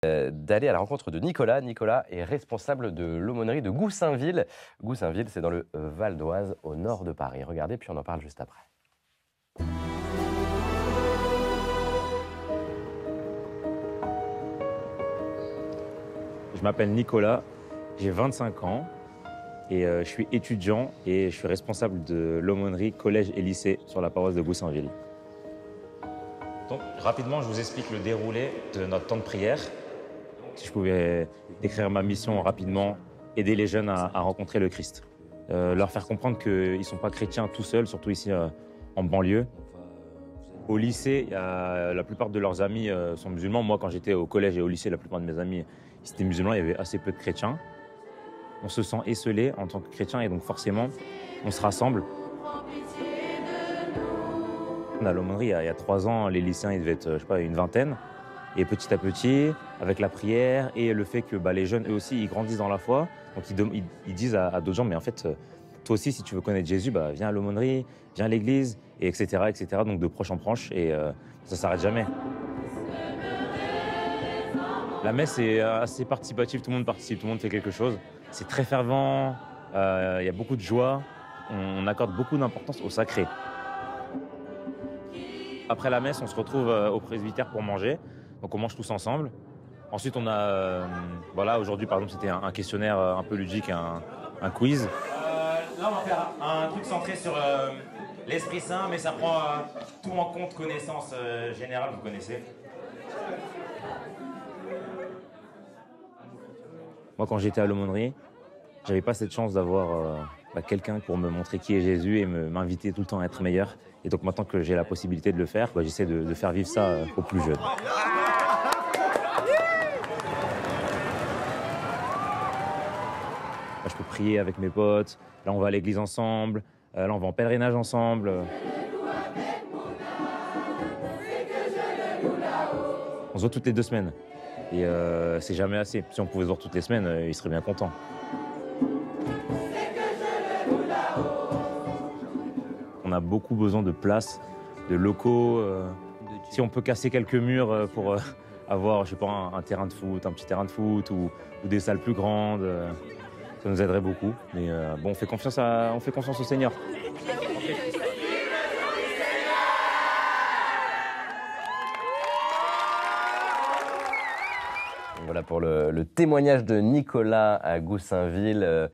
D'aller à la rencontre de Nicolas. Nicolas est responsable de l'aumônerie de Goussainville. Goussainville, c'est dans le Val d'Oise, au nord de Paris. Regardez, puis on en parle juste après. Je m'appelle Nicolas, j'ai 25 ans et je suis étudiant et je suis responsable de l'aumônerie collège et lycée sur la paroisse de Goussainville. Donc rapidement, je vous explique le déroulé de notre temps de prière. Si je pouvais décrire ma mission rapidement, aider les jeunes à rencontrer le Christ. Leur faire comprendre qu'ils ne sont pas chrétiens tout seuls, surtout ici en banlieue. Au lycée, la plupart de leurs amis sont musulmans. Moi, quand j'étais au collège et au lycée, la plupart de mes amis ils étaient musulmans, il y avait assez peu de chrétiens. On se sent esseulé en tant que chrétien et donc forcément, on se rassemble. À l'aumônerie, il y a 3 ans, les lycéens, ils devaient être, je sais pas, une vingtaine. Et petit à petit, avec la prière et le fait que les jeunes, eux aussi, ils grandissent dans la foi, donc ils disent à d'autres gens, mais en fait, toi aussi, si tu veux connaître Jésus, viens à l'aumônerie, viens à l'église, et etc., etc. Donc de proche en proche, et ça ne s'arrête jamais. La messe est assez participative, tout le monde participe, tout le monde fait quelque chose. C'est très fervent, il y a beaucoup de joie, on accorde beaucoup d'importance au sacré. Après la messe, on se retrouve au presbytère pour manger, donc on mange tous ensemble. Ensuite, on a, voilà, aujourd'hui par exemple, c'était un questionnaire un peu ludique, un quiz. Là, on va faire un truc centré sur l'Esprit Saint, mais ça prend tout en compte, connaissance générale, vous connaissez. Moi, quand j'étais à l'aumônerie, j'avais pas cette chance d'avoir quelqu'un pour me montrer qui est Jésus et m'inviter tout le temps à être meilleur. Et donc maintenant que j'ai la possibilité de le faire, j'essaie de faire vivre ça aux plus jeunes. Je peux prier avec mes potes, là on va à l'église ensemble, là on va en pèlerinage ensemble. On se voit toutes les 2 semaines. Et c'est jamais assez. Si on pouvait se voir toutes les semaines, il serait bien content. On a beaucoup besoin de place, de locaux. Si on peut casser quelques murs pour avoir, je sais pas, un terrain de foot, un petit terrain de foot ou des salles plus grandes, ça nous aiderait beaucoup. Mais bon, on fait confiance au Seigneur. Voilà pour le témoignage de Nicolas à Goussainville.